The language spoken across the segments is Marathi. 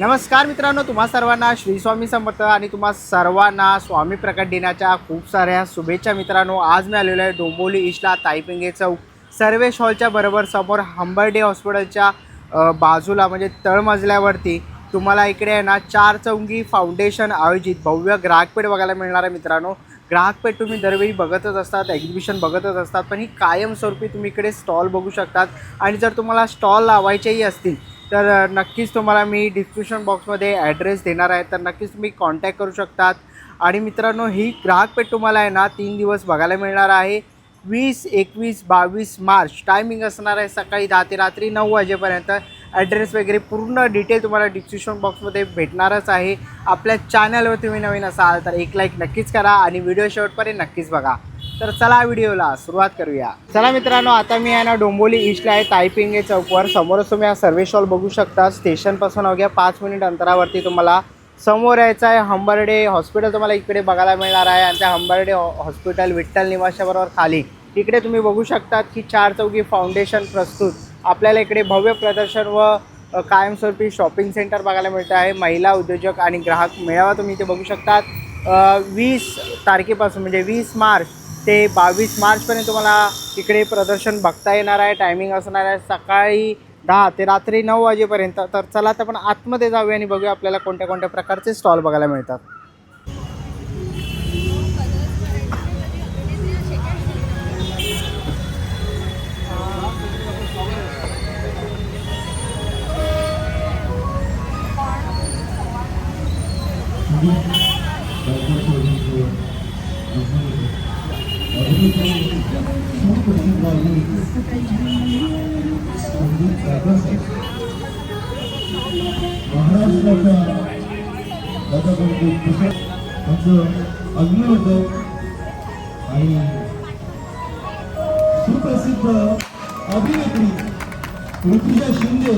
नमस्कार मित्रांनो, तुम्हा सर्वांना श्री स्वामी समर्थ आणि तुम्हा सर्वांना स्वामी प्रकट दिनाच्या खूप साऱ्या शुभेच्छा. मित्रांनो, आज मी आलेलो आहे डोंबिवली ईस्टला ताईपिंगे चौक सर्वेश हॉलच्या बरोबर समोर हंबर्डे हॉस्पिटलच्या बाजूला म्हणजे तळमजल्यावरती तुम्हाला इकडे आहे ना चार चौंगी फाउंडेशन आयोजित भव्य ग्राहकपेठ बघायला मिळणार आहे. मित्रांनो, ग्राहकपेठ तुम्ही दरवेळी बघतच असतात, एक्झिबिशन बघतच असतात, पण ही कायमस्वरूपी तुम्ही इकडे स्टॉल बघू शकतात. आणि जर तुम्हाला स्टॉल लावायचेही असतील तर नक्कीच तुम्हाला मी डिस्क्रिप्शन बॉक्समध्ये ॲड्रेस देणार आहे, तर नक्कीच तुम्ही कॉन्टॅक्ट करू शकतात. आणि मित्रांनो, ही ग्राहकपेठ तुम्हाला आहे ना 3 दिवस बघायला मिळणार आहे. 20, 21, 22 मार्च. टायमिंग असणार आहे सकाळी 10 ते रात्री 9 वाजेपर्यंत. ॲड्रेस वगैरे पूर्ण डिटेल तुम्हाला डिस्क्रिप्शन बॉक्समध्ये भेटणारच आहे. आपल्या चॅनलवर तुम्ही नवीन असाल तर एक लाईक नक्कीच करा आणि व्हिडिओ शेवटपर्यंत नक्कीच बघा. तर चला व्हिडिओला सुरुवात करूया. चला मित्रांनो, आता मी आहे ना डोंबिवली ईस्टला आहे ताईपिंगे चौकवर. समोरच तुम्ही हा सर्वेश हॉल बघू शकता. स्टेशनपासून अवघ्या 5 मिनिट अंतरावरती तुम्हाला समोर यायचं आहे. हंबर्डे हॉस्पिटल तुम्हाला इकडे बघायला मिळणार आहे. आणि त्या हंबर्डे हॉस्पिटल विठ्ठल निवासाबरोबर खाली इकडे तुम्ही बघू शकतात की चार चौघी फाउंडेशन प्रस्तुत. आपल्याला इकडे भव्य प्रदर्शन व कायमस्वरूपी शॉपिंग सेंटर बघायला मिळतं आहे. महिला उद्योजक आणि ग्राहक मेळावा तुम्ही इथे बघू शकतात. 20 तारखेपासून म्हणजे 20 मार्च ते 22 मार्चपर्यंत तुम्हाला इकडे प्रदर्शन बघता येणार आहे. टायमिंग असणार आहे सकाळी 10 ते रात्री 9 वाजेपर्यंत. तर चला तर आपण आतमध्ये जाऊया आणि बघूया आपल्याला कोणत्या कोणत्या प्रकारचे स्टॉल बघायला मिळतात. अग्निहोत्र आणि सुप्रसिद्ध अभिनेत्री ऋतुजा शिंदे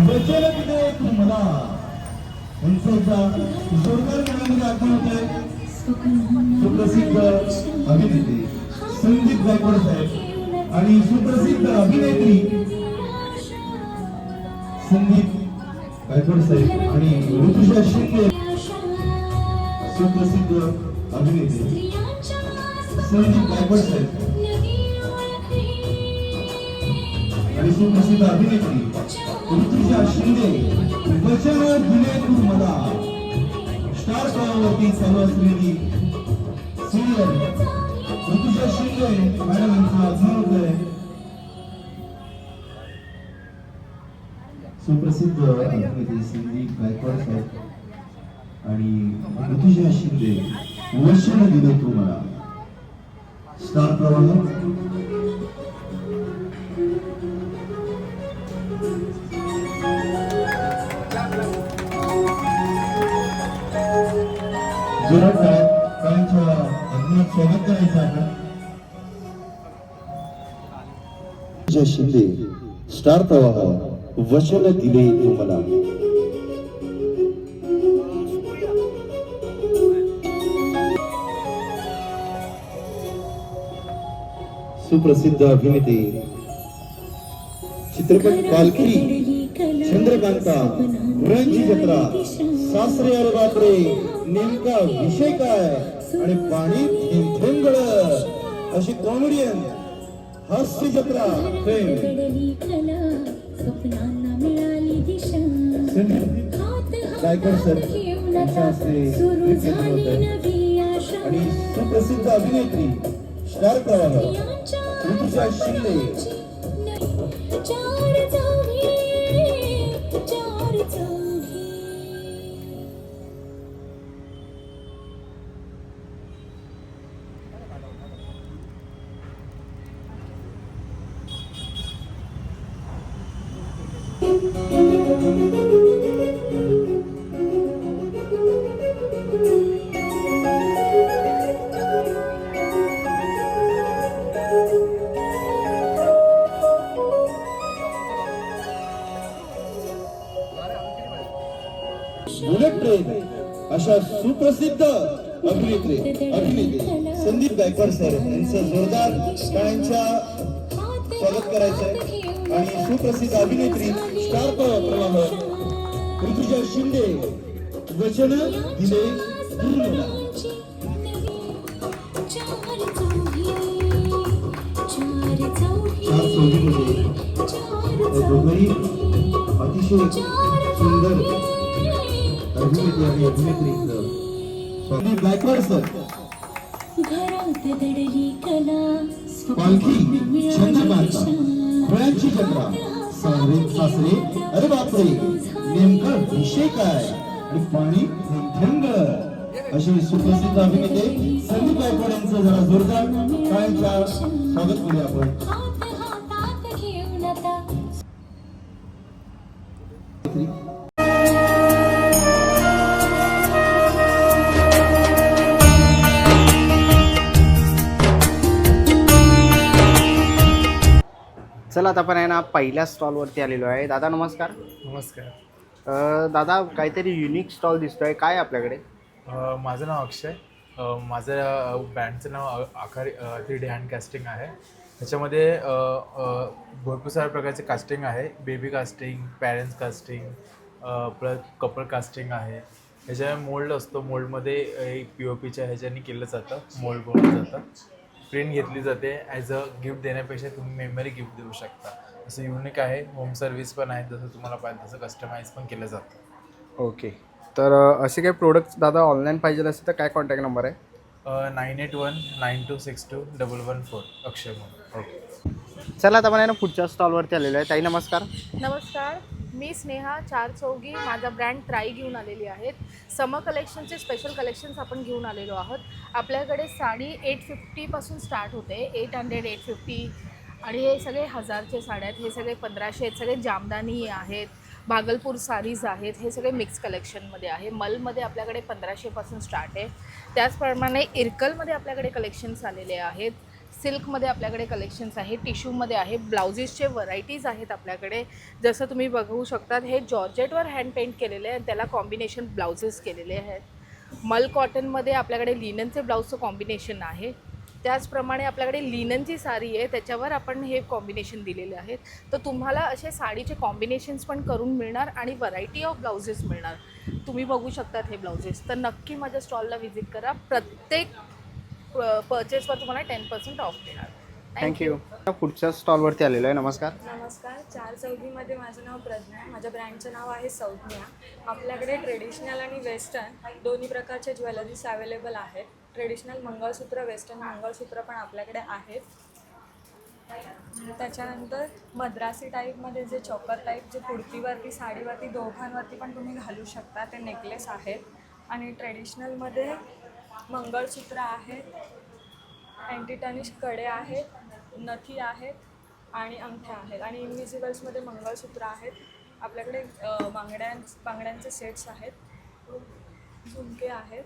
वचन दिले तुम्हाला यांचा जोरदार मनाने आगमन होते. सुप्रसिद्ध अभिनेत्री संदीप गायकवाड साहेब आणि सुप्रसिद्ध अभिनेत्री संदीप गायकवाड साहेब आणि ऋतुजा शिंदे सुप्रसिद्ध अभिनेत्री संदीप गायकवाड साहेब आणि सुप्रसिद्ध अभिनेत्री ऋतुजा शिंदे वचन दिले तू मला स्टार प्रवाहावरती चालू असलेली सिरियल ऋतुजा शिंदे मॅडम यांचं आगमन होत आहे. सुप्रसिद्ध अभिनेत्री संदीप गायकवाड साहेब आणि ऋतुजा शिंदे वचन दिले तू मला स्टार प्रवाह. जोरात काळांच्या अगदी स्वागत करायचं आपण. ऋतुजा शिंदे स्टार प्रवाह वचन दिले तू मला. सुप्रसिद्ध अभिनेते चित्रपट पालखी चंद्रकांता मुरांची जत्रा सासरे अरे बापरे नेमका विषय काय आणि पाणी थेंबथेंब अशी कॉमेडियन हास्य जत्रा गायकवाड सर आणि सुप्रसिद्ध अभिनेत्री स्टार प्रवाह ऋतुजा शिंदे. बुलेट ट्रेन अशा सुप्रसिद्ध अभिनेत्री संदीप गायकवाड सर यांचं जोरदार टाळ्यांच्या स्वागत करायचंय. आणि सुप्रसिद्ध अभिनेत्री स्टार प्रवाह ऋतुजा शिंदे वचन दिले पूर्ण. चार चौघीमध्ये दोघंही अतिशय सुंदर अभिनेते आणि अभिनेत्रींचं स्वामी गायकवाड सर. पालखी चंद्रकांता फळांची जत्रा सासरे. अरे बापरे, नेमका विषय काय आणि पाणी थेंब असे सुप्रसिद्ध अभिनेते संदीप गायकवाड यांचं जरा जोरदार टाळ्यांचा स्वागत करूया आपण. चला आता आपण आहे ना पहिल्या स्टॉलवरती आलेलो आहे. दादा नमस्कार. नमस्कार. दादा काहीतरी युनिक स्टॉल दिसतोय, काय आहे आपल्याकडे? माझं नाव अक्षय. माझं ब्रँडचं नाव आखारी 3D हँड कास्टिंग आहे. त्याच्यामध्ये भरपूर साऱ्या प्रकारचे कास्टिंग आहे. Baby casting, parents casting, plus couple casting आहे. ह्याच्यामध्ये मोल्ड असतो. मोल्डमध्ये POPच्या ह्याच्याने केलं जातं, मोल्ड बनवलं जातं. प्रिंट घेतली जाते. ॲज अ गिफ्ट देण्यापेक्षा तुम्ही मेमरी गिफ्ट देऊ शकता. असं युनिक आहे. होम सर्व्हिस पण आहे, जसं तुम्हाला पाहिजे तसं कस्टमाइज पण केलं जातं. ओके. तर असे काही प्रोडक्ट्स दादा ऑनलाईन पाहिजे असेल तर काय कॉन्टॅक्ट नंबर आहे? 9819262114 अक्षय म्हणून. ओके. चला आता आपण आहे ना पुढच्या स्टॉलवरती आलेलो आहे. ताई नमस्कार. नमस्कार, मी स्नेहा चार चौघी. माझा ब्रँड ट्राई घेऊन आलेली आहेत. समर कलेक्शनचे स्पेशल कलेक्शन्स आपण घेऊन आलेलो आहोत. आपल्याकडे साडी 850पासून स्टार्ट होते. 800, 850 आणि हे सगळे 1000चे साड्या आहेत. हे सगळे 1500 आहेत. सगळे जामदानी आहेत, भागलपूर साडीज आहेत. हे सगळे मिक्स कलेक्शनमध्ये आहे. मलमध्ये आपल्याकडे 1500पासून स्टार्ट आहे. त्याचप्रमाणे इरकलमध्ये आपल्याकडे कलेक्शन्स आलेले आहेत. सिल्कमध्ये आपल्याकडे कलेक्शन्स आहे. टिश्यूमध्ये आहे. ब्लाउजेसचे व्हरायटीज आहेत आपल्याकडे. जसं तुम्ही बघू शकतात, हे जॉर्जेटवर हँड पेंट केलेले आहे. त्याला कॉम्बिनेशन ब्लाउजेस केलेले आहेत. मल कॉटनमध्ये आपल्याकडे लिननचे ब्लाऊजचं कॉम्बिनेशन आहे. त्याचप्रमाणे आपल्याकडे लिननची साडी आहे, त्याच्यावर आपण हे कॉम्बिनेशन दिलेले आहेत. तर तुम्हाला असे साडीचे कॉम्बिनेशन्स पण करून मिळणार आणि व्हरायटी ऑफ ब्लाउजेस मिळणार. तुम्ही बघू शकतात हे ब्लाउजेस. तर नक्की माझ्या स्टॉलला व्हिजिट करा. प्रत्येक परचेसवर तुम्हाला 10% ऑफ मिळणार. थँक्यू. पुढच्या स्टॉलवरती आलेलो आहे. नमस्कार. नमस्कार. चार चौघीमध्ये माझं नाव प्रज्ञा आहे. माझ्या ब्रँडचं नाव आहे संज्ञा. आपल्याकडे ट्रेडिशनल आणि वेस्टर्न दोन्ही प्रकारचे ज्वेलरीज अवेलेबल आहेत. ट्रेडिशनल मंगळसूत्र, वेस्टर्न मंगळसूत्र पण आपल्याकडे आहेत. त्याच्यानंतर मद्रासी टाईपमध्ये जे चोकर टाईप जे कुर्तीवरती, साडीवरती, दोघांवरती पण तुम्ही घालू शकता, ते नेकलेस आहेत. आणि ट्रेडिशनलमध्ये मंगळसूत्र आहेत, अँटीटनिश कडे आहेत, नथी आहेत आणि अंगठ्या आहेत. आणि इनविजिबल्समध्ये मंगळसूत्र आहेत. आपल्याकडे बांगड्यांचे सेट्स आहेत, झुमके आहेत.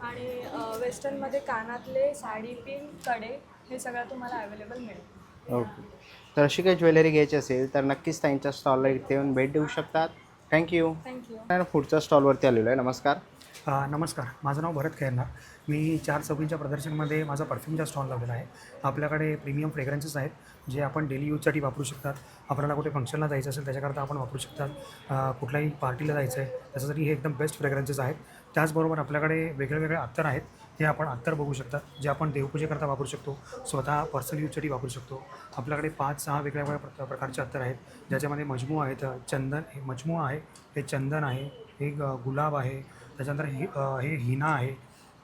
आणि वेस्टर्नमध्ये कानातले, साडी पिन, कडे हे सगळं तुम्हाला अवेलेबल मिळेल. ओके. तर अशी काही ज्वेलरी घ्यायची असेल तर नक्कीच त्यांच्या स्टॉलला इथे येऊन भेट देऊ शकतात. थँक्यू. पुढच्या स्टॉलवरती आलेलो आहे. नमस्कार. नमस्कार. माझं नाव भरत खैरनार. मी चार चौकींच्या प्रदर्शनमध्ये माझा परफ्यूमचा स्टॉल लावलेला आहे. आपल्याकडे प्रीमियम फ्रेग्रन्सेस आहेत जे आपण डेली यूजसाठी वापरू शकतात. आपल्याला कुठे फंक्शनला जायचं असेल त्याच्याकरता आपण वापरू शकतात. कुठल्याही पार्टीला जायचं आहे त्याच्यासाठी हे एकदम बेस्ट फ्रेग्रन्सेस आहेत. त्याचबरोबर आपल्याकडे वेगळे अत्तर आहेत. हे आपण अत्तर बघू शकतात जे आपण देवपूजेकरता वापरू शकतो, स्वतः पर्सनल यूजसाठी वापरू शकतो. आपल्याकडे 5-6 वेगवेगळ्या प्रकारचे अत्तर आहेत ज्याच्यामध्ये मजमू आहेत. चंदन हे मजमू आहे, हे चंदन आहे, हे गुलाब आहे, त्याच्यानंतर हे हिना आहे,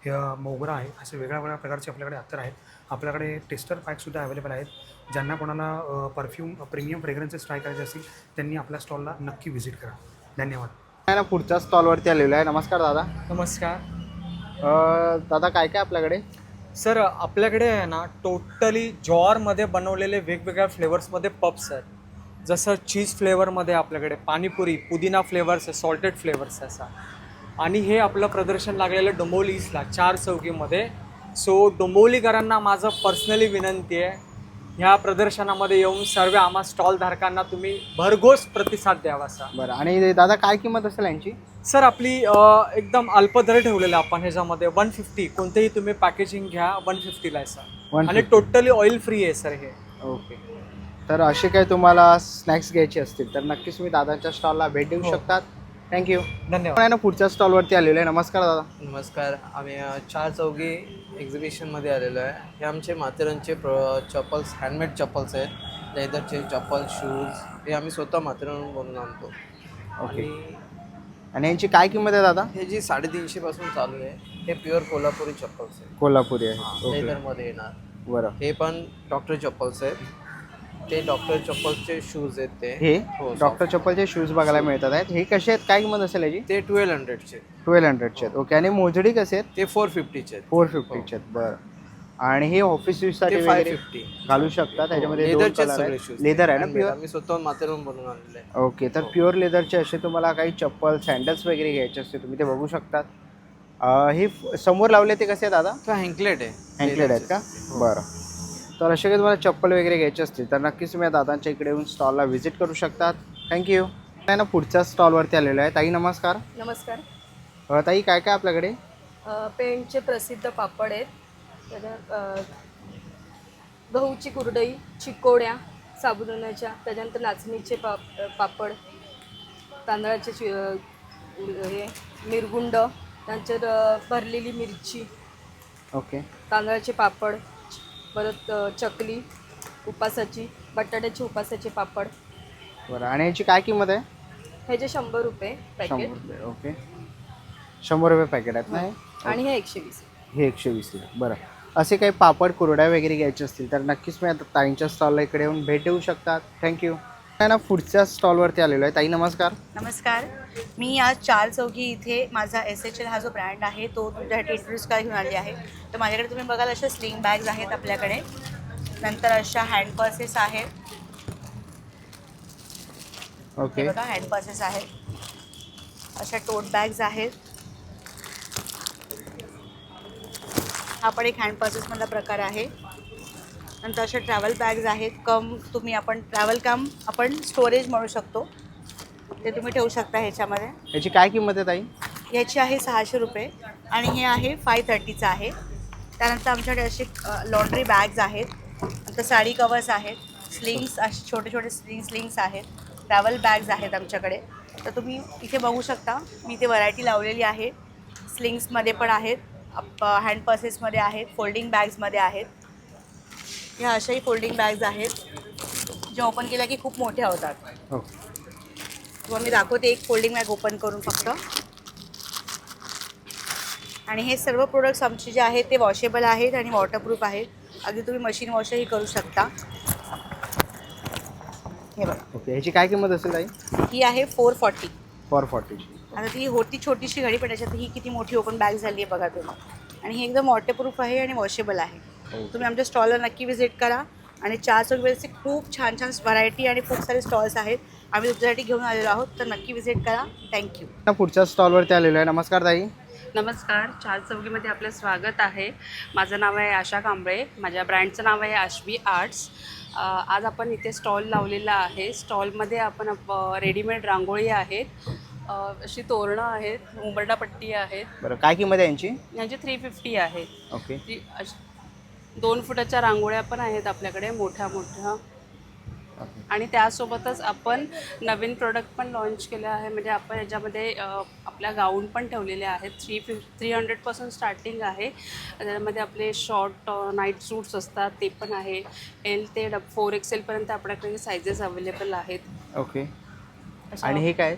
हे मोगरा आहे. असे वेगळ्या प्रकारचे आपल्याकडे अत्तर आहेत. आपल्याकडे टेस्टर पॅकसुद्धा अवेलेबल आहेत. ज्यांना कोणाला परफ्यूम प्रीमियम फ्रेग्रन्सेस ट्राय करायचे असतील त्यांनी आपल्या स्टॉलला नक्की व्हिजिट करा. धन्यवाद. ना पुढच्या स्टॉलवरती आलेलो आहे. नमस्कार दादा. नमस्कार. दादा काय काय आपल्याकडे? सर आपल्याकडे आहे ना टोटली जॉरमध्ये बनवलेले वेगवेगळ्या फ्लेवर्समध्ये पप्स आहेत. जसं चीज फ्लेवरमध्ये आपल्याकडे पाणीपुरी, पुदिना फ्लेवर्स आहे, सॉल्टेड फ्लेवर्स आहे असा. आणि हे आपलं प्रदर्शन लागलेलं डोंबिवली ईस्टला चार चौकीमध्ये. सो डोंबिवलीकरांना माझं पर्सनली विनंती आहे, ह्या प्रदर्शनामध्ये येऊन सर्व आम्हा स्टॉलधारकांना तुम्ही भरघोस प्रतिसाद द्यावा असा. बरं. आणि दादा काय किंमत असेल यांची? सर आपली एकदम अल्प दर ठेवलेला आपण ह्याच्यामध्ये 150. कोणतेही तुम्ही पॅकेजिंग घ्या 150ला आहे सर. आणि टोटली ऑइल फ्री आहे सर हे. ओके. तर असे काही तुम्हाला स्नॅक्स घ्यायचे असतील तर नक्कीच तुम्ही दादांच्या स्टॉलला भेट देऊ शकतात. थँक्यू. धन्यवाद. आपण आहे ना पुढच्या स्टॉलवरती आलेलो आहे. नमस्कार दादा. नमस्कार. आम्ही चार चौघी एक्झिबिशनमध्ये आलेलो आहे. हे आमचे माथेरानचे चप्पल्स, हँडमेड चप्पल्स आहेत. लेदरचे चप्पल, शूज हे आम्ही स्वतः माथेरानहून बनवून आणतो. ओके. आणि आणि यांची काय किंमत आहे दादा? हे जी 350 पासून चालू आहे हे प्युअर कोल्हापुरी चप्पल्स आहेत. कोल्हापुरी आहे. ओके. लेदरमध्ये येणार. बरं. हे पण डॉक्टर चप्पल्स आहेत. ते डॉक्टर चप्पलचे शूज आहेत ते. हे हो, डॉक्टर चप्पलचे शूज बघायला मिळतात आहेत. हे कसे आहेत? काय किंमत असेल याची? ते 1200चे. 1200चे आहेत. ओके. आणि मोजडी कसे आहेत? ते 450चे आहेत. 450चे आहेत. बरं. आणि हे ऑफिस यूजसाठी ते वगैरे 550. घालू शकता. त्याच्यामध्ये दोन लेदरचे कलर सगळे आहेत. शूज. लेदर आहे ना प्युअर? आम्ही स्वतः माथेरानहून बनवून आणलेले आहे. ओके. तर प्युअर लेदरचे असे तुम्हाला काही चप्पल, सँडल्स वगैरे घ्यायचे असते तुम्ही ते बघू शकतात. हे समोर लावले ते कसे आहे दादा? तो हँकलेट आहे. हँकलेट आहेत का? बरं. तर असे काही तुम्हाला चप्पल वगैरे घ्यायचे असतील तर नक्कीच तुम्ही या दादांच्या इकडे येऊन स्टॉलला व्हिजिट करू शकतात. थँक्यू. आहे ना पुढच्या स्टॉलवरती आलेलो आहे. ताई नमस्कार. नमस्कार. ताई काय काय आपल्याकडे? पेंटचे प्रसिद्ध पापड आहेत. त्याच्यात गहूची कुरडई, चिकोड्या साबुदाण्याच्या, त्याच्यानंतर नाचणीचे पापड, तांदळाचे हे मिरगुंड, त्यानंतर भरलेली मिरची, ओके. तांदळाचे पापड, परत चकली उपासाची, बटाट्याची उपासाचे पापड. बरं. आणि याची काय किंमत आहे? ह्याचे 100 रुपये 100 पॅकेट रुपये. ओके. 100 रुपये पॅकेट आहेत ना हे? आणि हे 120. हे 120 आहे. बरं. असे काही पापड कुरड्या वगैरे घ्यायचे असतील तर नक्कीच मी आता ताईंच्या स्टॉलला इकडे येऊन भेट देऊ शकतात. थँक्यू. आहे ना पुढच्या स्टॉलवरती आलेलो आहे. ताई नमस्कार. नमस्कार. मी आज चार चौकी इथे माझा SHL हा जो ब्रँड आहे तो तुमच्यासाठी इंट्रोड्यूस करायला घेऊन आली आहे. तर माझ्याकडे तुम्ही बघाल अशा स्लिंग बॅग्स आहेत आपल्याकडे, नंतर अशा हँड पर्सेस आहेत. ओके. हे बघा हँड पर्सेस आहेत, अशा टोट बॅग्स आहेत. हा पण एक हँड पर्सेसमधला प्रकार आहे. नंतर अशा ट्रॅव्हल बॅग्स आहेत. तुम्ही आपण ट्रॅव्हल आपण स्टोरेज म्हणू शकतो, ते तुम्ही ठेवू शकता ह्याच्यामध्ये. याची काय किंमत आहे ताई? याची आहे 600 रुपये आणि हे आहे 530चं आहे. त्यानंतर आमच्याकडे असे लॉन्ड्री बॅग्स आहेत, नंतर साडी कवर्स आहेत, स्लिंग्स असे छोटे छोटे स्लिंग्स आहेत, ट्रॅव्हल बॅग्स आहेत आमच्याकडे. तर तुम्ही इथे बघू शकता, मी इथे व्हरायटी लावलेली आहे. स्लिंग्समध्ये पण आहेत, हँड पर्सेसमध्ये आहेत, फोल्डिंग बॅग्समध्ये आहेत. ह्या अशाही फोल्डिंग बॅग्स आहेत, जे ओपन केल्या की खूप मोठ्या होतात. हो. तुम्हाला मी दाखवते एक फोल्डिंग बॅग ओपन करून फक्त. आणि हे सर्व प्रोडक्ट्स आमचे जे आहेत ते वॉशेबल आहेत आणि वॉटरप्रूफ आहेत. अगदी तुम्ही मशीन वॉशही करू शकता. हे बघा. ओके. याची काय किंमत असेल ताई? ही आहे 440. 440. आता ती होती छोटीशी घडी, पण त्याच्यात ही किती मोठी ओपन बॅग झाली आहे बघा तुम्ही. आणि ही एकदम वॉटरप्रूफ आहे आणि वॉशेबल आहे. तुम्ही आमच्या स्टॉलला नक्की व्हिजिट करा. आणि चार चौकीचे खूप छान छान व्हरायटी आणि खूप सारे स्टॉल्स आहेत, आम्ही तुमच्यासाठी घेऊन आलेलो आहोत. तर नक्की व्हिजिट करा. थँक्यू. पुढच्या स्टॉलवरती आलेलो आहे. नमस्कार ताई. नमस्कार. चार चौकीमध्ये आपलं स्वागत आहे. माझं नाव आहे आशा कांबळे. माझ्या ब्रँडचं नाव आहे आश्वी आर्ट्स. आज आपण इथे स्टॉल लावलेला आहे. स्टॉलमध्ये आपण रेडीमेड रांगोळी आहेत, अशी तोरणं आहेत, उंबरडापट्टी आहेत. बरं. काय किंमत आहे यांची? यांची 350 आहे. ओके. 2 फुटाच्या रांगोळ्या पण आहेत आपल्याकडे मोठ्या मोठ्या. आणि त्यासोबतच आपण नवीन प्रोडक्ट पण लॉन्च केले आहे. म्हणजे आपण याच्यामध्ये आपल्या गाऊन पण ठेवलेले आहेत. 300पासून स्टार्टिंग आहे. त्यामध्ये आपले शॉर्ट नाईट सूट्स असतात ते पण आहे. L ते 4XL आपल्याकडे सायझेस अवेलेबल आहेत. ओके. आणि हे काय?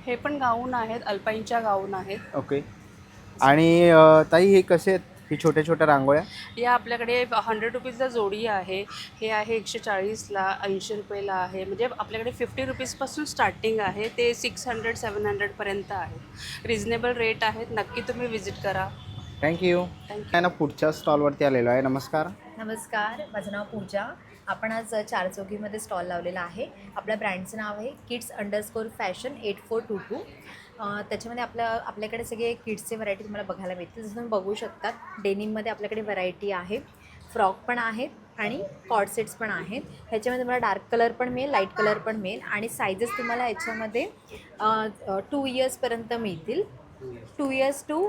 हे पण गाऊन आहेत, अल्पाईनच्या गाऊन आहेत. ओके. आणि ताई हे कसे आहेत? ही छोट्या छोट्या रांगोळ्या या आपल्याकडे 100 रुपीजला जोडी आहे. हे आहे 140ला, 80 रुपयाला आहे. म्हणजे आपल्याकडे 50 रुपीजपासून स्टार्टिंग आहे ते 600-700पर्यंत आहे. रिजनेबल रेट आहेत. नक्की तुम्ही व्हिजिट करा. थँक्यू. ना पुढच्या स्टॉलवरती आलेलो आहे. नमस्कार. नमस्कार. माझं नाव पूजा. आपण आज चार चौकीमध्ये स्टॉल लावलेला आहे. आपल्या ब्रँडचं नाव आहे kids_fashion 8422. त्याच्यामध्ये आपल्याकडे सगळे किड्सचे व्हरायटी तुम्हाला बघायला मिळतील. जसं तुम्ही बघू शकता डेनिममध्ये आपल्याकडे व्हरायटी आहे, फ्रॉक पण आहेत आणि कॉर्ड सेट्स पण आहेत. ह्याच्यामध्ये तुम्हाला डार्क कलर पण मिळेल, लाईट कलर पण मिळेल. आणि सायझेस तुम्हाला याच्यामध्ये 2 इयर्सपर्यंत मिळतील, 2 इयर्स टू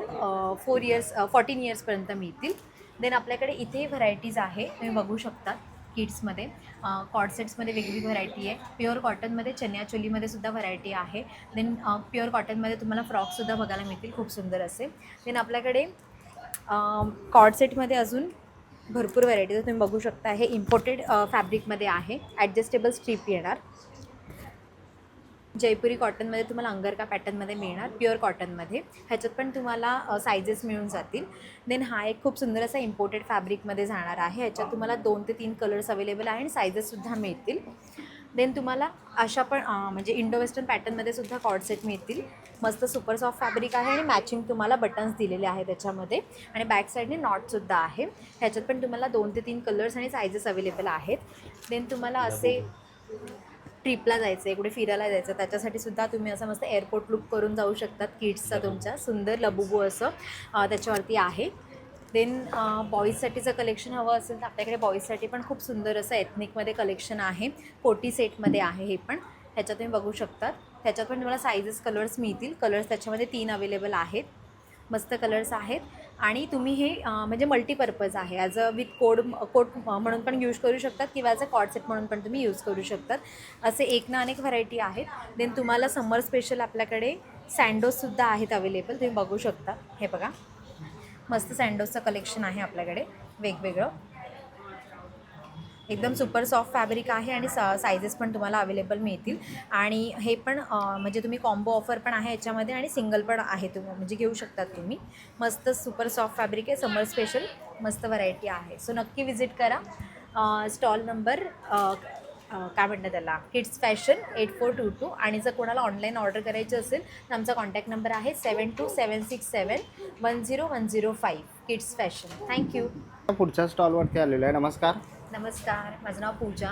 4 इयर्स 14 इयर्सपर्यंत मिळतील. देन आपल्याकडे इथे व्हरायटीज आहे, तुम्ही बघू शकता. किड्समध्ये. कॉर्ड सेट्समध्ये वेगवेगळी व्हरायटी आहे. प्युअर कॉटनमध्ये चनिया चोलीमध्ये सुद्धा व्हरायटी आहे. देन प्युअर कॉटनमध्ये तुम्हाला फ्रॉकसुद्धा बघायला मिळतील, खूप सुंदर असे. देन आपल्याकडे कॉर्ड सेटमध्ये अजून भरपूर व्हरायटी तुम्ही बघू शकता. हे इम्पोर्टेड फॅब्रिकमध्ये आहे. ॲडजस्टेबल स्ट्रीप येणार. जयपुरी कॉटनमध्ये तुम्हाला अंगरका पॅटर्नमध्ये मिळणार, प्युअर कॉटनमध्ये. ह्याच्यात पण तुम्हाला सायझेस मिळून जातील. देन हा एक खूप सुंदर असा इम्पोर्टेड फॅब्रिकमध्ये जाणार आहे. ह्याच्यात तुम्हाला 2 ते 3 कलर्स अवेलेबल आहे आणि सायझेससुद्धा मिळतील. देन तुम्हाला अशा पण म्हणजे इंडो वेस्टर्न पॅटर्नमध्ये सुद्धा कॉर्ड सेट मिळतील. मस्त सुपर सॉफ्ट फॅब्रिक आहे आणि मॅचिंग तुम्हाला बटन्स दिलेले आहेत त्याच्यामध्ये आणि बॅक साईडने नॉटसुद्धा आहे. ह्याच्यात पण तुम्हाला 2 ते 3 कलर्स आणि सायझेस अवेलेबल आहेत. देन तुम्हाला असे ट्रिपला जायचं आहे, कुठे फिरायला जायचं, त्याच्यासाठी सुद्धा तुम्ही असं मस्त एअरपोर्ट लुक करून जाऊ शकतात. किड्सचा तुमच्या सुंदर लबुबू असं त्याच्यावरती आहे. देन बॉईजसाठीचं कलेक्शन हवं असेल तर आपल्याकडे बॉईजसाठी पण खूप सुंदर असं एथनिकमध्ये कलेक्शन आहे. कोटी सेटमध्ये आहे हे पण. ह्याच्यात तुम्ही बघू शकतात. ह्याच्यात पण तुम्हाला सायझेस कलर्स मिळतील. कलर्स त्याच्यामध्ये 3 अवेलेबल आहेत. मस्त कलर्स आहेत आणि तुम्ही हे म्हणजे मल्टीपर्पज आहे. ॲज अ विथ कोट म्हणून पण यूज करू शकतात किंवा ॲज अ कॉर्ड सेट म्हणून पण तुम्ही यूज करू शकतात. असे एक ना अनेक व्हरायटी आहेत. देन तुम्हाला समर स्पेशल आपल्याकडे सँडोजसुद्धा आहेत अवेलेबल. तुम्ही बघू शकता. हे बघा, मस्त सँडोजचं कलेक्शन आहे आपल्याकडे वेगवेगळं. एकदम सुपर सॉफ्ट फॅब्रिक आहे आणि सायझेस पण तुम्हाला अवेलेबल मिळतील. आणि हे पण म्हणजे तुम्ही कॉम्बो ऑफर पण आहे याच्यामध्ये आणि सिंगल पण आहे, तुम्ही म्हणजे घेऊ शकतात तुम्ही. मस्त सुपर सॉफ्ट फॅब्रिक आहे, समर स्पेशल मस्त व्हरायटी आहे. सो नक्की विजिट करा. स्टॉल नंबर काय म्हणतात त्याला, किड्स फॅशन 8422. आणि जर कोणाला ऑनलाईन ऑर्डर करायची असेल तर आमचा कॉन्टॅक्ट नंबर आहे 7276710105 किड्स फॅशन. थँक्यू. पुढच्या स्टॉलवरती आलेलो आहे. नमस्कार. नमस्कार, माझं नाव पूजा.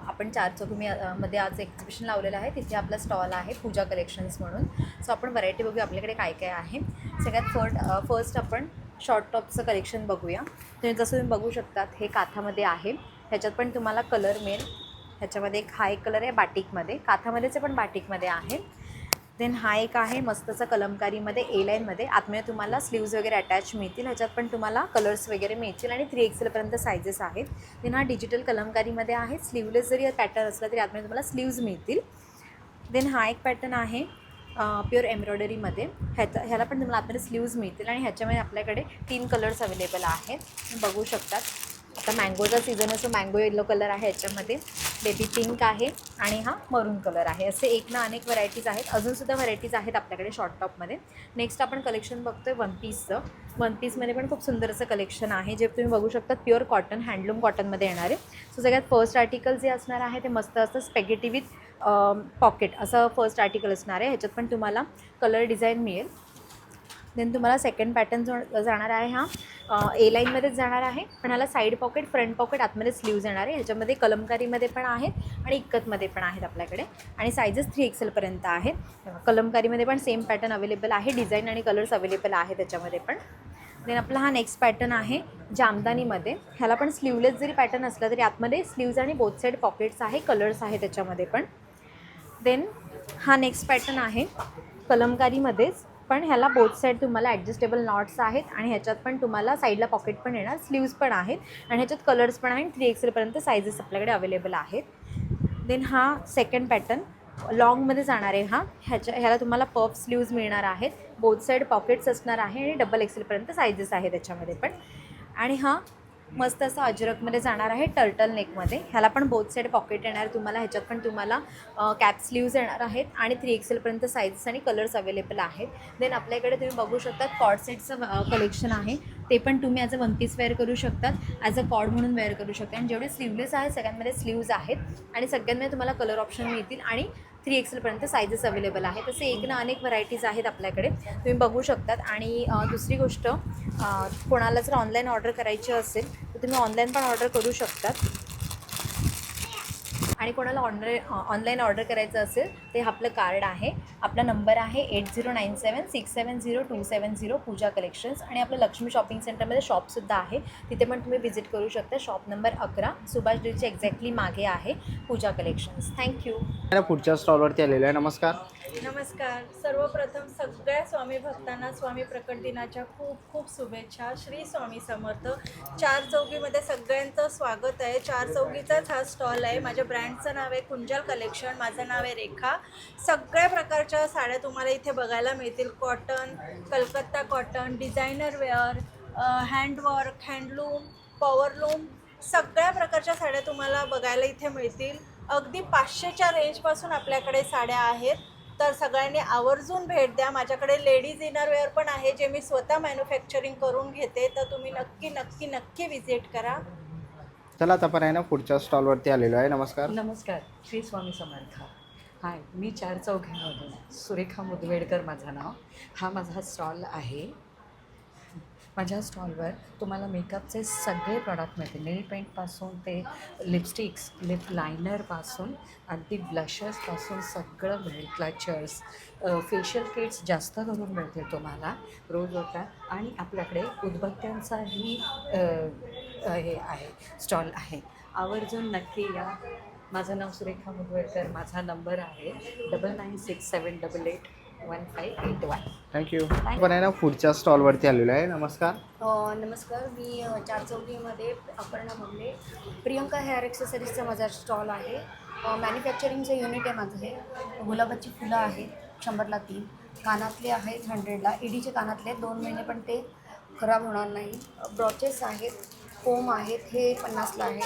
आपण 4 चौकी मध्ये आज एक्झिबिशन लावलेलं आहे. तिथे आपला स्टॉल आहे पूजा कलेक्शन्स म्हणून. सो आपण व्हरायटी बघूया आपल्याकडे काय काय आहे. सगळ्यात फर्स्ट आपण शॉर्ट टॉपचं कलेक्शन बघूया. तुम्ही जसं तुम्ही बघू शकतात हे काथामध्ये आहे. ह्याच्यात पण तुम्हाला कलर मिळेल. ह्याच्यामध्ये हा एक कलर आहे बाटिकमध्ये, काथामध्येच पण बाटिकमध्ये आहे. देन हा एक आहे मस्तचा कलमकारीमध्ये ए लाईनमध्ये. आतमध्ये तुम्हाला स्लीव्ज वगैरे अटॅच मिळतील. ह्याच्यात पण तुम्हाला कलर्स वगैरे मिळतील आणि 3XL सायझेस आहेत. देन हा डिजिटल कलमकारीमध्ये आहे. स्लीवलेस जरी पॅटर्न असला तरी आतमध्ये तुम्हाला स्लीव्ज मिळतील. देन हा एक पॅटर्न आहे प्युअर एम्ब्रॉयडरीमध्ये. ह्याला पण तुम्हाला आतमध्ये स्लीव्ज मिळतील आणि ह्याच्यामध्ये आपल्याकडे 3 कलर्स अवेलेबल आहेत. बघू शकतात. आता मँगोचा सीझन असो, मँगो येलो कलर आहे ह्याच्यामध्ये, बेबी पिंक आहे आणि हा मरून कलर आहे. असे एक ना अनेक व्हरायटीज आहेत. अजूनसुद्धा व्हरायटीज आहेत आपल्याकडे शॉर्ट टॉपमध्ये. नेक्स्ट आपण कलेक्शन बघतोय वन पीसचं. वन पीसमध्ये पण खूप सुंदर असं कलेक्शन आहे जे तुम्ही बघू शकता. प्युअर कॉटन, हँडलूम कॉटनमध्ये येणार आहे. सो सगळ्यात फर्स्ट आर्टिकल जे असणार आहे ते मस्त असं स्पेगेटी विथ पॉकेट असं फर्स्ट आर्टिकल असणार आहे. ह्याच्यात पण तुम्हाला कलर डिझाईन मिळेल. देन तुम्हाला सेकंड पॅटर्न जो जाणार आहे हा ए लाईनमध्येच जाणार आहे, पण ह्याला साईड पॉकेट, फ्रंट पॉकेट, आतमध्ये स्लीव्ज येणार आहे. ह्याच्यामध्ये कलमकारीमध्ये पण आहेत आणि इक्कतमध्ये पण आहेत आपल्याकडे आणि सायझेस 3XL आहेत. कलमकारीमध्ये पण सेम पॅटर्न अवेलेबल आहे. डिझाईन आणि कलर्स अवेलेबल आहे त्याच्यामध्ये पण. देन आपला हा नेक्स्ट पॅटर्न आहे जामदानीमध्ये. ह्याला पण स्लीवलेस जरी पॅटर्न असला तरी आतमध्ये स्लीव्ज आणि बोथ साईड पॉकेट्स आहे, कलर्स आहे त्याच्यामध्ये पण. देन हा नेक्स्ट पॅटर्न आहे कलमकारीमध्येच, पण ह्याला बोथ साईड तुम्हाला ॲडजस्टेबल नॉट्स आहेत आणि ह्याच्यात पण तुम्हाला साईडला पॉकेट पण येणार, स्लीव्ज पण आहेत आणि ह्याच्यात कलर्स पण आहेत. 3XL सायझेस आपल्याकडे अवेलेबल आहेत. देन हा सेकंड पॅटर्न लॉंगमध्ये जाणार आहे. ह्याला तुम्हाला पफ स्लीव्ज मिळणार आहेत, बोथ साईड पॉकेट्स असणार आहे आणि XXL सायझेस आहे त्याच्यामध्ये पण. आणि हा मस्त असं अजरकमध्ये जाणार आहे टर्टल नेकमध्ये. ह्याला पण बोथ साईड पॉकेट येणार तुम्हाला. ह्याच्यात पण तुम्हाला कॅप स्लीव्ज येणार आहेत आणि 3XL सायझेस आणि कलर्स अवेलेबल आहेत. देन आपल्याकडे तुम्ही बघू शकता कॉर्ड सेटचं कलेक्शन आहे. ते पण तुम्ही as a one piece wear करू शकतात, ॲज अ कॉर्ड म्हणून वेअर करू शकता. आणि जेवढे स्लीवलेस आहेत सगळ्यांमध्ये स्लीव्ज आहेत आणि सगळ्यांमध्ये तुम्हाला कलर ऑप्शन मिळतील आणि 3XL सायझेस अवेलेबल आहेत. तसे एक ना अनेक व्हरायटीज आहेत आपल्याकडे, तुम्ही बघू शकतात. आणि दुसरी गोष्ट, कोणाला जर ऑनलाईन ऑर्डर करायची असेल तर तुम्ही ऑनलाईन पण ऑर्डर करू शकतात. आणि कोणाला ऑनलाईन ऑर्डर करायचं असेल ते आपलं कार्ड आहे आपला नंबर आहे 8097670270 पूजा कलेक्शन्स. आणि आपलं लक्ष्मी शॉपिंग सेंटरमध्ये शॉपसुद्धा आहे, तिथे पण तुम्ही व्हिजिट करू शकता. शॉप नंबर 11 सुभाष डेअरीच्या एक्झॅक्टली मागे आहे पूजा कलेक्शन्स. थँक्यू. पुढच्या स्टॉलवरती आलेलो आहे. नमस्कार. नमस्कार. सर्वप्रथम सगळ्या स्वामी भक्तांना स्वामी प्रकट दिनाच्या खूप खूप शुभेच्छा. श्री स्वामी समर्थ. चार चौकीमध्ये सगळ्यांचं स्वागत आहे. चार चौकीचाच हा स्टॉल आहे. माझ्या ब्रँडचं नाव आहे कुंजल कलेक्शन. माझं नाव आहे रेखा. सगळ्या प्रकारच्या साड्या तुम्हाला इथे बघायला मिळतील. Cotton, Calcutta cotton, designer wear, handwork, handloom, powerloom, सगळ्या प्रकारच्या साड्या तुम्हाला बघायला इथे मिळतील. अगदी 500च्या रेंजपासून आपल्याकडे साड्या आहेत. तर सगळ्यांनी आवर्जून भेट द्या. माझ्याकडे लेडीज इनरवेअर पण आहे, जे मी स्वतः मॅन्युफॅक्चरिंग करून घेते. तर तुम्ही नक्की नक्की नक्की विजिट करा. चला आता आपण आहे ना पुढच्या स्टॉलवरती आलेलो आहे. नमस्कार. नमस्कार. श्री स्वामी समर्थ. हाय, मी चार चौघीमधून सुरेखा मुदवेडकर माझं नाव. हा माझा स्टॉल आहे. माझ्या स्टॉलवर तुम्हाला मेकअपचे सगळे प्रॉडक्ट मिळतील. नेल पेंटपासून ते लिपस्टिक्स, लिप लायनरपासून अगदी ब्लशर्सपासून सगळं मिळेल. क्लचर्स, फेशियल किट्स जास्त करून मिळतील तुम्हाला. रोज वॉटर आणि आपल्याकडे उदबत्त्यांचाही हे आहे, स्टॉल आहे. आवर्जून नक्की या. माझं नाव सुरेखा मुदवेडकर. माझा नंबर आहे 9967881581. थँक्यू. आपण आहे ना पुढच्या स्टॉलवरती आलेलो आहे. नमस्कार. नमस्कार. मी चार चौकीमध्ये अपर्णा बोंबले. प्रियंका हेअर ॲक्सेसरीजचा माझा स्टॉल आहे. मॅन्युफॅक्चरिंगचं युनिट आहे माझं. हे गुलाबाची फुलं आहेत 100ला 3, कानातले आहेत 100ला, ईडीचे कानातले आहेत 2 महिने पण ते खराब होणार नाही. ब्रॉचेस आहेत, कोम आहेत, हे 50ला आहे.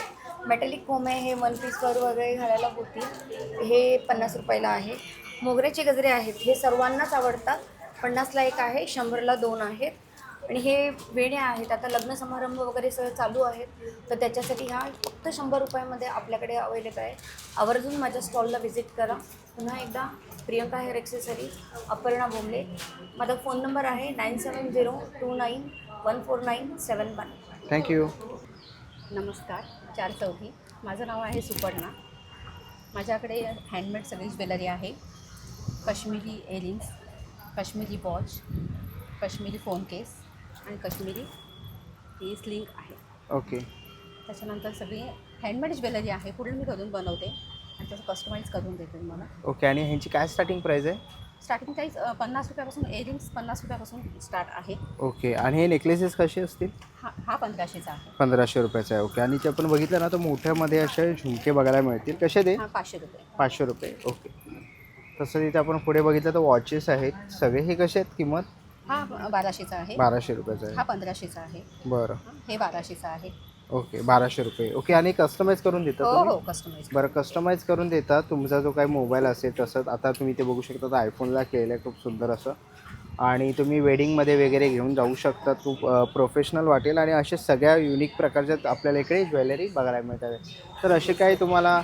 मेटॅलिक कोम आहे, हे 1 पीसवर वगैरे घालायला होतील, हे 50 रुपयाला आहे. मोगऱ्याचे गजरे आहेत, हे सर्वांनाच आवडतात. 50ला 1 आहे, 100ला 2 आहेत. आणि हे वेण्या आहेत, आता लग्न समारंभ वगैरे सगळं चालू आहेत, तर त्याच्यासाठी ह्या फक्त 100 रुपयामध्ये आपल्याकडे अवेलेबल आहे. आवर्जून माझ्या स्टॉलला व्हिजिट करा. पुन्हा एकदा प्रियंका हेअर ॲक्सेसरीज, अपर्णा बोंबले. माझा फोन नंबर आहे 9702914971. थँक्यू. नमस्कार. चार चौकी. माझं नाव आहे सुपर्णा. माझ्याकडे हँडमेड सगळी ज्वेलरी आहे. Kashmiri earrings, Kashmiri watch, Kashmiri phone case आणि काश्मीरी ही स्लिंग आहे. ओके. त्याच्यानंतर सगळी हँडमेड ज्वेलरी आहे. पुढे मी करून बनवते आणि त्याचं कस्टमाइज करून देते मला. ओके. आणि ह्यांची काय स्टार्टिंग प्राईस आहे? स्टार्टिंग प्राईस 50 रुपयापासून, इयरिंग्स 50 रुपयापासून स्टार्ट आहे. ओके. आणि हे नेकलेसेस कसे असतील? हा 1500चा आहे. 1500 रुपयाचा आहे. ओके. आणि ते आपण बघितलं ना तर मोठ्यामध्ये असे झुमके बघायला मिळतील. कसे ते? 500 रुपये. 500 रुपये. ओके. तसं तिथे आपण पुढे बघितलं तर वॉचेस आहेत सगळे. हे कसे आहेत किंमत? हा 1200चा आहे. 1200 रुपयाचा आहे. हा 1500चा आहे. बरं. हे 1200चा आहे. ओके. 1200 रुपये. ओके. आणि कस्टमाइज करून देता हो तुम्ही? हो, कस्टमाइज. बरं, कस्टमाइज करून देता. तुमचा जो काही मोबाईल असेल तसंच आता तुम्ही ते बघू शकता, तर आयफोनला केलेलं आहे खूप सुंदर असं. आणि तुम्ही वेडिंगमध्ये वगैरे घेऊन जाऊ शकता. खूप प्रोफेशनल वाटेल. आणि असे सगळ्या युनिक प्रकारच्या आपल्याला इकडे ज्वेलरी बघायला मिळतात. तर असे काय तुम्हाला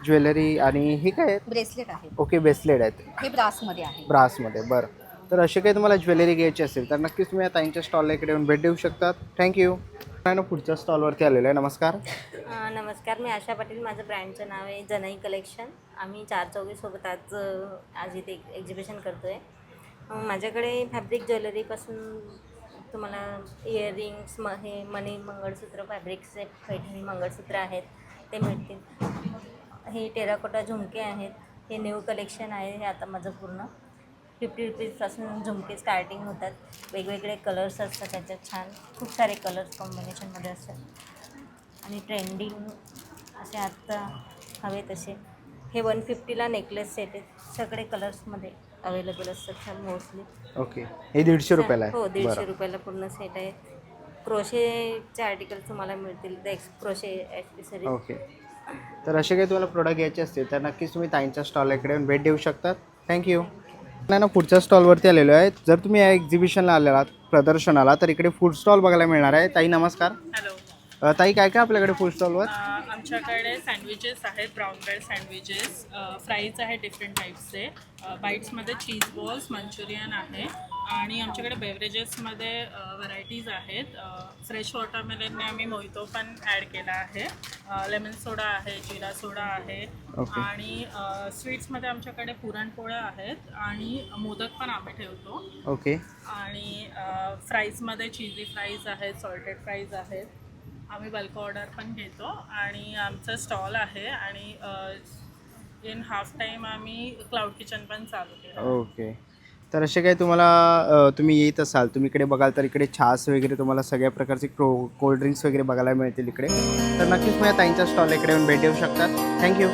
ज्वेलरी आणि ही काय आहेत? ब्रेसलेट आहे. ओके. ब्रेसलेट आहेत. हे ब्रासमध्ये आहे. ब्रासमध्ये. बरं. तर असे काही तुम्हाला ज्वेलरी घ्यायची असेल तर नक्कीच तुम्ही या ताईंच्या स्टॉलला इकडे येऊन भेट देऊ शकतात. थँक्यू. ना पुढच्या स्टॉलवरती आलेलो आहे. नमस्कार. नमस्कार. मी आशा पाटील. माझं ब्रँडचं नाव आहे जनाई कलेक्शन. आम्ही चार चौघीसोबत आज इथे एक्झिबिशन करतो आहे. माझ्याकडे फॅब्रिक ज्वेलरीपासून तुम्हाला इयरिंग्स, हे मणी मंगळसूत्र, फॅब्रिकचे पैठणी मंगळसूत्र आहेत ते मिळतील. हे टेराकोटा झुमके आहेत. हे न्यू कलेक्शन आहे. हे आता माझं पूर्ण 50 रुपीजपासून झुमके स्टार्टिंग होतात. वेगवेगळे कलर्स असतात त्याच्यात, छान खूप सारे कलर्स कॉम्बिनेशनमध्ये असतात. आणि ट्रेंडिंग असे आत्ता हवे तसे. हे 150ला नेकलेस सेट आहेत. सगळे कलर्समध्ये अवेलेबल असतात छान मोस्टली. ओके. हे 150 रुपयाला आहे? हो, 150 रुपयाला पूर्ण सेट आहे. क्रोशेचे आर्टिकल्स तुम्हाला मिळतील. Crochet accessories. ओके. तर असे काही तुम्हाला प्रोडक्ट घ्यायचे असतील तर नक्कीच तुम्ही ताईंच्या स्टॉलला इकडे येऊन भेट देऊ शकतात. थँक्यू. ना पुढच्या स्टॉलवरती आलेलो आहे. जर तुम्ही या एक्झिबिशनला आलेलात, प्रदर्शनाला, तर इकडे फूड स्टॉल बघायला मिळणार आहे. ताई नमस्कार. हॅलो. ताई काय काय आपल्याकडे फूड स्टॉलवर? आमच्याकडे सँडविचेस आहेत. ब्राऊन ब्रेड सँडविचेस, फ्राईज आहेत डिफरंट टाईप्सचे. बाईट्समध्ये चीज बॉल्स, मंचुरियन आहे आणि आमच्याकडे बेवरेजेसमध्ये व्हरायटीज आहेत. फ्रेश वॉटरमेलनने आम्ही मोहितो पण ॲड केला आहे. लेमन सोडा आहे, जिरा सोडा आहे. ओके. आणि स्वीट्समध्ये आमच्याकडे पुरणपोळ्या आहेत आणि मोदक पण आम्ही ठेवतो. ओके. आणि फ्राईजमध्ये चीजी फ्राईज आहेत, सॉल्टेड फ्राईज आहेत. आम्ही बल्क ऑर्डर पण घेतो आणि आमचं स्टॉल आहे. आणि इन हाफ टाईम आम्ही क्लाउड किचन पण चालू केलं. ओके. तर असे काही तुम्हाला तुम्ही येत असाल, तुम्ही इकडे बघाल तर इकडे छास वगैरे तुम्हाला सगळ्या प्रकारचे कोल्ड्रिंक्स वगैरे बघायला मिळतील इकडे. तर नक्कीच तुम्ही ताईंच्या स्टॉल इकडे येऊन भेट देऊ शकतात. थँक्यू.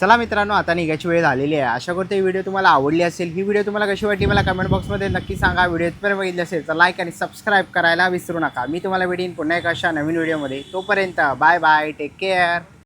चला मित्रांनो, आता निघायची वेळ झालेली आहे. आशा करतो ही व्हिडिओ तुम्हाला आवडली असेल. ही व्हिडिओ तुम्हाला कशी वाटली मला कमेंट बॉक्समध्ये नक्की सांगा. व्हिडिओ इथपर्यंत बघितली असेल तर लाईक आणि सबस्क्राईब करायला विसरू नका. मी तुम्हाला भेटेन पुन्हा एका अशा नवीन व्हिडिओमध्ये. तोपर्यंत बाय बाय, टेक केअर.